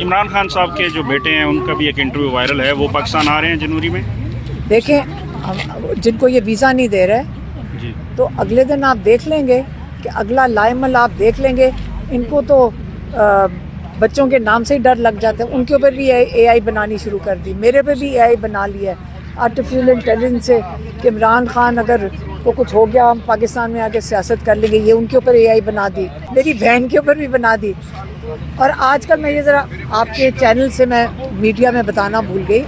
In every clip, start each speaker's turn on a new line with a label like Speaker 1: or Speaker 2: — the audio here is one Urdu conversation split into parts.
Speaker 1: عمران خان صاحب کے جو بیٹے ہیں ان کا بھی ایک انٹرویو وائرل ہے, وہ پاکستان آ رہے ہیں جنوری میں.
Speaker 2: دیکھیں جن کو یہ ویزا نہیں دے رہے
Speaker 1: جی
Speaker 2: تو اگلے دن آپ دیکھ لیں گے کہ اگلا لائمل آپ دیکھ لیں گے. ان کو تو بچوں کے نام سے ہی ڈر لگ جاتا ہے. ان کے اوپر بھی اے آئی بنانی شروع کر دی, میرے پہ بھی اے آئی بنا لیا ہے آرٹیفیشل انٹیلیجنس سے کہ عمران خان اگر کو کچھ ہو گیا ہم پاکستان میں آ کے سیاست کر لیں گے. یہ ان کے اوپر اے آئی بنا دی, میری بہن کے اوپر بھی بنا دی. اور آج کل میں یہ ذرا آپ کے چینل سے میں میڈیا میں بتانا بھول گئی,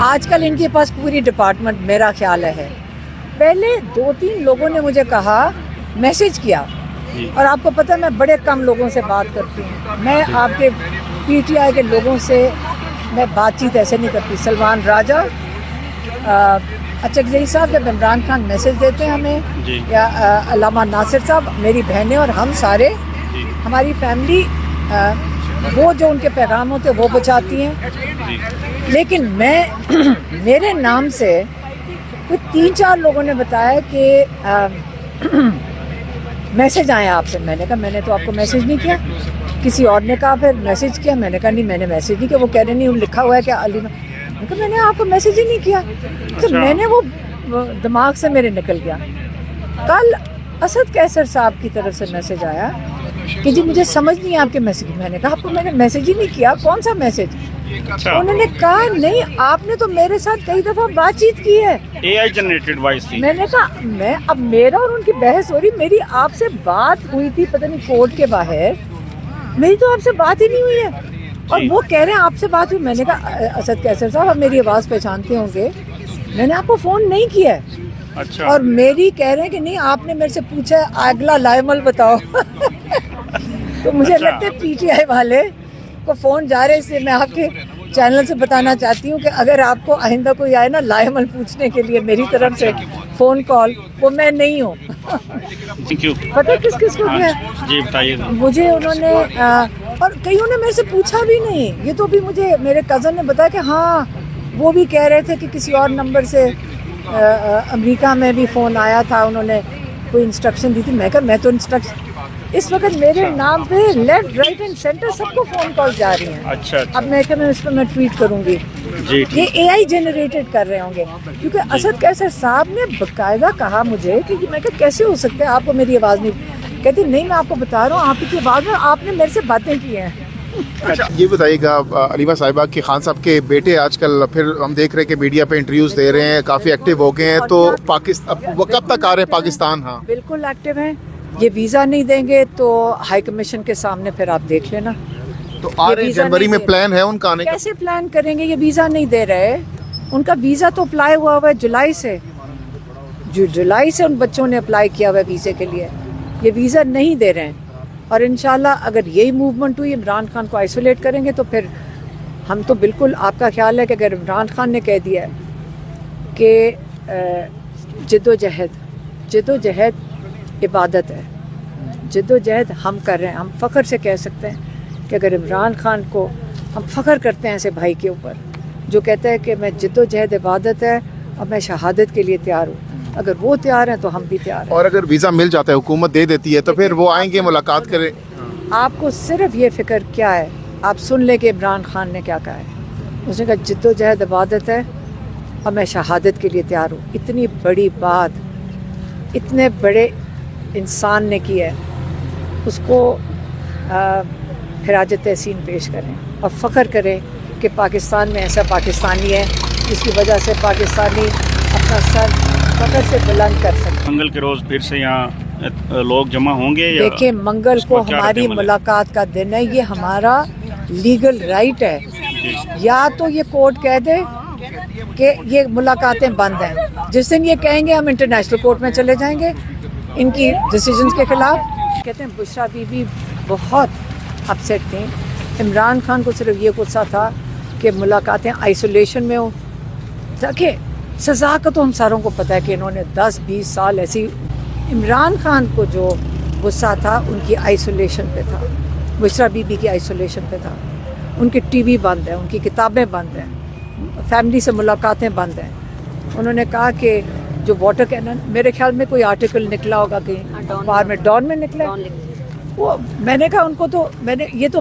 Speaker 2: آج کل ان کے پاس پوری ڈپارٹمنٹ میرا خیال ہے. پہلے 2-3 لوگوں نے مجھے کہا, میسج کیا, اور آپ کو پتہ ہے میں بڑے کم لوگوں سے بات کرتی ہوں. میں آپ کے پی ٹی آئی کے لوگوں سے میں بات چیت ایسے نہیں کرتی. سلمان راجہ, اچھا صاحب جب عمران خان میسج دیتے ہیں ہمیں, یا علامہ ناصر صاحب, میری بہنیں اور ہم سارے, ہماری فیملی وہ جو ان کے پیغام ہوتے وہ پہنچاتی ہیں. لیکن میں میرے نام سے کوئی 3-4 لوگوں نے بتایا کہ میسج آیا آپ سے. میں نے کہا میں نے تو آپ کو میسج نہیں کیا. کسی اور نے کہا پھر میسج کیا. میں نے کہا نہیں میں نے میسج نہیں کیا. وہ کہہ رہے نہیں لکھا ہوا ہے کہ علی, میں نے آپ کو میسج ہی نہیں کیا. تو میں نے وہ دماغ سے میرے نکل گیا. کل اسد کیسر صاحب کی طرف سے میسج آیا کہ جی مجھے سمجھ نہیں آپ کے میسج. میں نے کہا آپ کو میں نے میسج ہی نہیں کیا, کون سا میسج. انہوں نے کہا نہیں آپ نے تو میرے ساتھ کئی دفعہ بات چیت کی ہے,
Speaker 1: اے آئی جنریٹڈ وائس تھی.
Speaker 2: میں نے کہا میں اب میرا اور ان کی بحث ہو رہی, میری آپ سے بات ہوئی تھی پتہ نہیں کورٹ کے باہر, میری تو آپ سے بات ہی نہیں ہوئی ہے, اور وہ کہہ رہے ہیں آپ سے بات ہوئی. میں نے کہا اسد کیسر صاحب آپ میری آواز پہچانتے ہوں گے, میں نے آپ کو فون نہیں کیا ہے.
Speaker 1: اچھا,
Speaker 2: اور میری کہہ رہے ہیں کہ نہیں آپ نے میرے سے پوچھا ہے اگلا لائمل بتاؤ. تو مجھے لگتا ہے پی ٹی آئی والے کو فون جا رہے, اس لیے میں آپ کے چینل سے بتانا چاہتی ہوں کہ اگر آپ کو آئندہ کوئی آئے نا لائمل پوچھنے کے لیے میری طرف سے فون کال, وہ میں نہیں ہوں.
Speaker 1: Thank you.
Speaker 2: پتہ کس کس کو کیا
Speaker 1: جی بتائیے.
Speaker 2: مجھے انہوں نے اور کئیوں نے میرے سے پوچھا بھی نہیں. یہ تو بھی مجھے میرے کزن نے بتایا کہ ہاں وہ بھی کہہ رہے تھے کہ کسی اور نمبر سے امریکہ میں بھی فون آیا تھا, انہوں نے کوئی انسٹرکشن دی تھی. میں کہا میں تو انسٹرکشن اس وقت میرے نام پہ لیفٹ رائٹ اینڈ سینٹر سب کو فون کال جا رہی ہیں.
Speaker 1: اچھا
Speaker 2: اب میں کہ میں اس پہ میں ٹویٹ کروں گی.
Speaker 1: جی
Speaker 2: یہ اے آئی جنریٹڈ کر رہے ہوں گے, کیونکہ اسد کیسر صاحب نے باقاعدہ کہا مجھے کہ میں کہ کیسے ہو سکتا ہے آپ کو میری آواز نہیں. کہتی نہیں میں آپ کو بتا رہا ہوں آپ کی آواز میں آپ نے میرے سے باتیں کی ہیں.
Speaker 3: یہ بتائیے گا علیمہ صاحبہ کہ خان صاحب کے بیٹے آج کل پھر ہم دیکھ رہے ہیں کہ میڈیا پہ انٹرویوز دے رہے ہیں, کافی ایکٹیو ہو گئے ہیں, تو وہ کب تک آ رہے ہیں پاکستان؟ ہاں
Speaker 2: بالکل ایکٹیو ہیں. یہ ویزا نہیں دیں گے تو ہائی کمیشن کے سامنے پھر آپ دیکھ لینا.
Speaker 3: تو آ رہے جنوری میں پلان ہے ان کا آنے کا؟
Speaker 2: کیسے پلان کریں گے, یہ ویزا نہیں دے رہے. ان کا ویزا تو اپلائی ہوا ہے جولائی سے, جولائی سے ان بچوں نے اپلائی کیا ہوا ہے ویزے کے لیے. یہ ویزا نہیں دے رہے ہیں, اور انشاءاللہ اگر یہی موومنٹ ہوئی عمران خان کو آئسولیٹ کریں گے تو پھر ہم تو بالکل, آپ کا خیال ہے کہ اگر عمران خان نے کہہ دیا ہے کہ جد و جہد عبادت ہے, جد و جہد ہم کر رہے ہیں, ہم فخر سے کہہ سکتے ہیں کہ اگر عمران خان کو ہم فخر کرتے ہیں ایسے بھائی کے اوپر جو کہتا ہے کہ میں جد و جہد عبادت ہے اور میں شہادت کے لیے تیار ہوں, اگر وہ تیار ہیں تو ہم بھی تیار ہیں.
Speaker 3: اور اگر ویزا مل جاتا ہے, حکومت دے دیتی ہے, تو پھر وہ آئیں گے ملاقات کریں.
Speaker 2: آپ کو صرف یہ فکر کیا ہے, آپ سن لیں کہ عمران خان نے کیا کہا ہے. اس نے کہا جد و جہد عبادت ہے اور میں شہادت کے لیے تیار ہوں. اتنی بڑی بات اتنے بڑے انسان نے کی ہے, اس کو خراج تحسین پیش کریں اور فخر کریں کہ پاکستان میں ایسا پاکستانی ہے جس کی وجہ سے پاکستانی اپنا سر فخر سے بلند کر سکتے.
Speaker 1: منگل کے روز پھر سے یہاں لوگ جمع ہوں گے؟
Speaker 2: دیکھیں منگل کو ہماری ملاقات کا دن ہے, یہ ہمارا لیگل رائٹ ہے. یا تو یہ کورٹ کہہ دے کہ یہ ملاقاتیں بند ہیں, جس دن یہ کہیں گے ہم انٹرنیشنل کورٹ میں چلے جائیں گے ان کی ڈیسیجنز کے خلاف. کہتے ہیں بشرا بی بی بہت اپسیٹ تھیں. عمران خان کو صرف یہ غصہ تھا کہ ملاقاتیں آئسولیشن میں ہوں. دیکھیں سزا کا تو ہم ساروں کو پتہ ہے کہ انہوں نے 10-20 سال ایسی. عمران خان کو جو غصہ تھا ان کی آئسولیشن پہ تھا, بشرا بی بی کی آئسولیشن پہ تھا. ان کی ٹی وی بند ہے, ان کی کتابیں بند ہیں, فیملی سے ملاقاتیں بند ہیں. انہوں نے کہا کہ جو واٹر کینن, میرے خیال میں کوئی آرٹیکل نکلا ہوگا کہ اخبار میں, ڈان میں نکلا, وہ میں نے کہا ان کو تو میں نے یہ تو